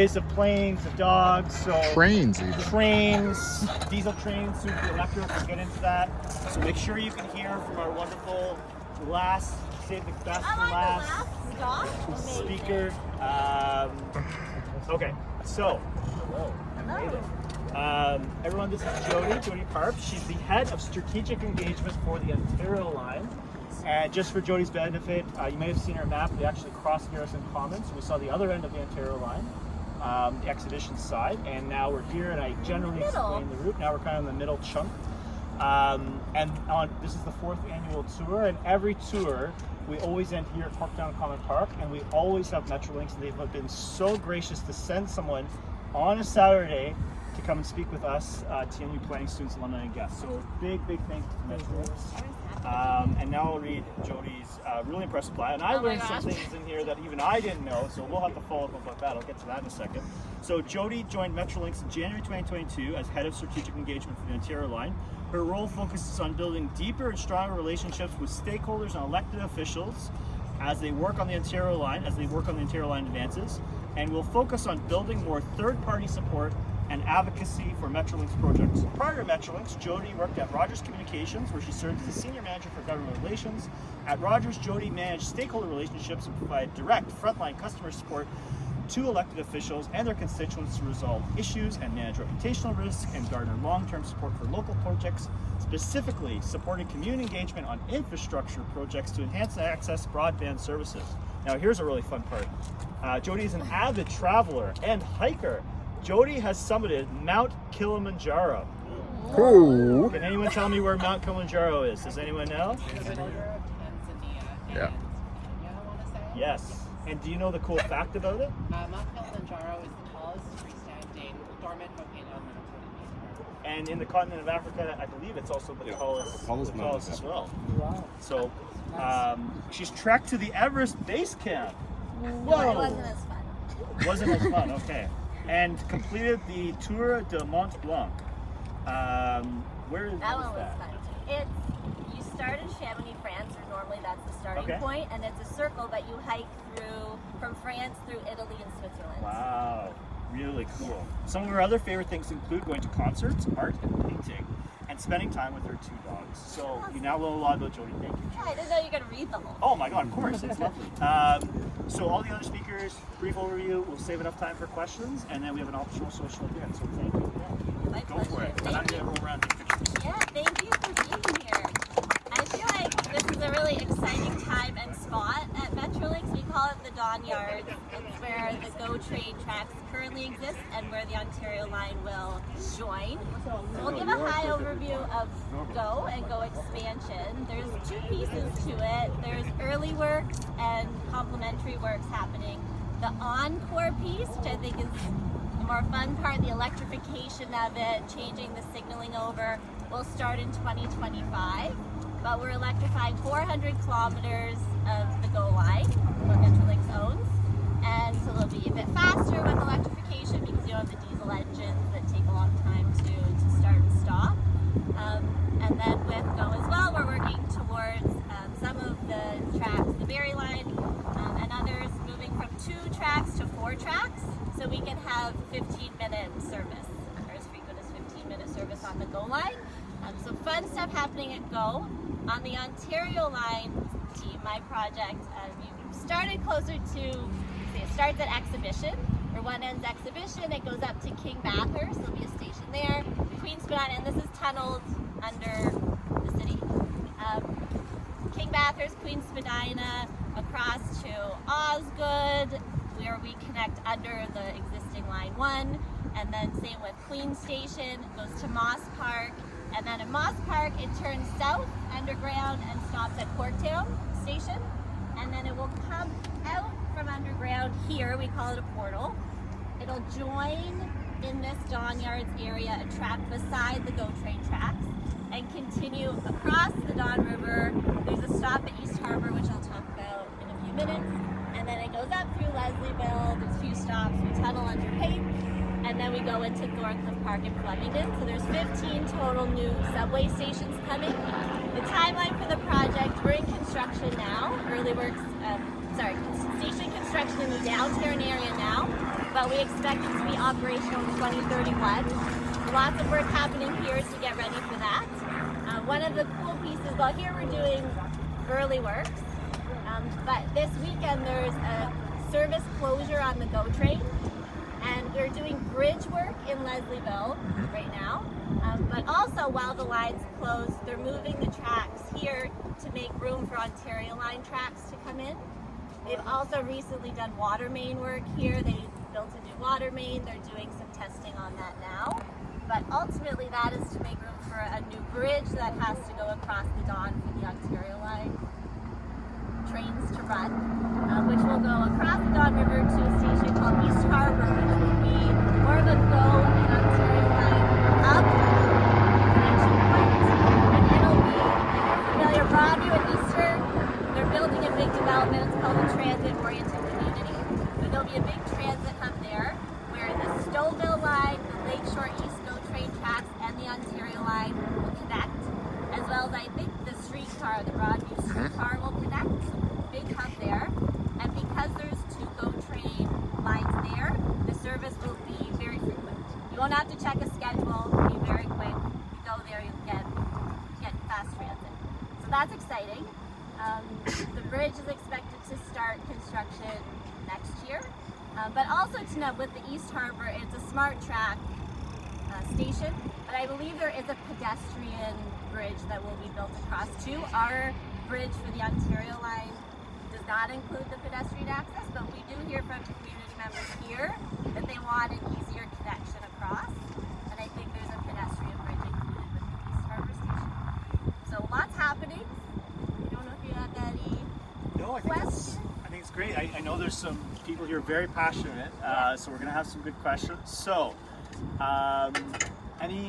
Of planes, of dogs, so Trains even. trains, diesel trains, soon to be electric. We'll get into that. So make sure you can hear from our wonderful last, save the best for last speaker. Okay, so hello. Everyone, this is Jodi Parps. She's the head of strategic engagement for the Ontario line. And just for Jodi's benefit, you may have seen our map. We actually crossed Garrison Commons. So we saw the other end of the Ontario line. The exhibition side, and now we're here, and I generally explain the route. Now we're kind of in the middle chunk, this is the 4th annual tour, and every tour we always end here at Corktown Common Park, and we always have Metrolinx, and they've been so gracious to send someone on a Saturday to come and speak with us, TNU planning students, alumni, and guests. So big thank you to Metrolinx. And now I'll read Jodi's really impressive bio. And I learned some things in here that even I didn't know, so we'll have to follow up about that. I'll get to that in a second. So Jodi joined Metrolinx in January 2022 as head of strategic engagement for the Ontario line. Her role focuses on building deeper and stronger relationships with stakeholders and elected officials as they work on the Ontario line, advances, and will focus on building more third-party support and advocacy for Metrolinx projects. Prior to Metrolinx, Jodi worked at Rogers Communications, where she served as a senior manager for government relations. At Rogers, Jodi managed stakeholder relationships and provided direct frontline customer support to elected officials and their constituents to resolve issues and manage reputational risk and garner long-term support for local projects, specifically supporting community engagement on infrastructure projects to enhance access broadband services. Now here's a really fun part. Jodi is an avid traveler and hiker. Jodi has summited Mount Kilimanjaro. Cool. Can anyone tell me where Mount Kilimanjaro is? Does anyone know? Yeah. Yes. And do you know the cool fact about it? Mount Kilimanjaro is the tallest freestanding dormant volcano on the continent. And in the continent of Africa, I believe it's also the tallest as well. Wow. So she's trekked to the Everest base camp. No, it wasn't as fun. Wasn't as fun, okay. And completed the Tour de Mont Blanc. Where is That one was that? fun. You start in Chamonix, France, or normally that's the starting Okay. point, and it's a circle that you hike through from France through Italy and Switzerland. Wow, really cool. Some of her other favorite things include going to concerts, art, and painting, and spending time with her 2 dogs. So you now know a lot about Jodi. Thank you. Yeah, I didn't know you could read the whole. Oh my God, of course, it's lovely. So all the other speakers, brief overview, we'll save enough time for questions, and then we have an optional social at the end, so thank you. My Go pleasure. for it. And I'm gonna roll around and take pictures. Yeah, thank you for being here. I feel like this is a really exciting time and spot at Metrolinx. We call it the Dawn Yard. It's where the GO train tracks currently exist and where the Ontario line will join. So we'll give a high overview of GO and GO expansion. There's 2 pieces to it. There's early works and complementary works happening. The encore piece, which I think is the more fun part, the electrification of it, changing the signaling over, will start in 2025. But we're electrifying 400 kilometers of the GO line, what Metrolinx owns. And so it'll be a bit faster with electrification because you don't have the diesel engines that take a long time to start and stop. And then with GO as well, we're working towards some of the tracks, the Berry line and others, moving from 2 tracks to 4 tracks so we can have 15-minute service, or as frequent as 15-minute service on the GO line. So fun stuff happening at GO. On the Ontario line team, my project, you started closer to, it starts at Exhibition, where one ends Exhibition, it goes up to King Bathurst, there'll be a station there, Queen's Spadina, and this is tunneled under the city. King Bathurst, Queen's Spadina, across to Osgood, where we connect under the existing Line 1, and then same with Queen Station, goes to Moss Park, and then at Moss Park it turns south underground and stops at Corktown Station, and then it will come out from underground here, we call it a portal. It'll join in this Dawn Yards area, a track beside the GO train tracks, and continue across the Don River. There's a stop at East Harbour, which I'll talk about in a few minutes, and then it goes up through Leslieville, there's a few stops, we tunnel under Pape, and then we go into Thorncliffe Park in Flemington. So there's 15 total new subway stations coming. The timeline for the project, we're in construction now. Early works, station construction in the downtown area now. but we expect it to be operational in 2031. Lots of work happening here to get ready for that. One of the cool pieces, well, here we're doing early works, but this weekend there's a service closure on the GO train, and we're doing bridge work in Leslieville right now. But also, while the line's closed, they're moving the tracks here to make room for Ontario Line tracks to come in. They've also recently done water main work here. They built a new water main. They're doing some testing on that now. But ultimately, that is to make room for a new bridge that has to go across the Don for the Ontario Line trains to run, which will go across the Don River to a station called East Harbour, which will be more of a GO and Ontario Line hub connection point. And it'll be, if you're familiar, Broadview and Eastern, they're building a big development. It's called a transit-oriented community. But there'll be a big transit hub there where the Stouffville Line, the Lakeshore East GO train tracks, and the Ontario Line will connect, as well as I think the streetcar, the Broadview streetcar will connect. Big hub there. And because there's two GO train lines there, the service will be very frequent. You won't have to check a schedule. It'll be very quick. You go there, you'll get fast transit. So that's exciting. The bridge is expected to start construction next year. But also to note, with the East Harbour, it's a smart track station, but I believe there is a pedestrian bridge that will be built across too. Our bridge for the Ontario Line does not include the pedestrian access, but we do hear from community members here that they want an easier connection across, and I think there's a pedestrian bridge included with the East Harbour station. So lots happening. I don't know if you have any No, questions. I think it's great. I know there's some people here very passionate, so we're going to have some good questions. So, any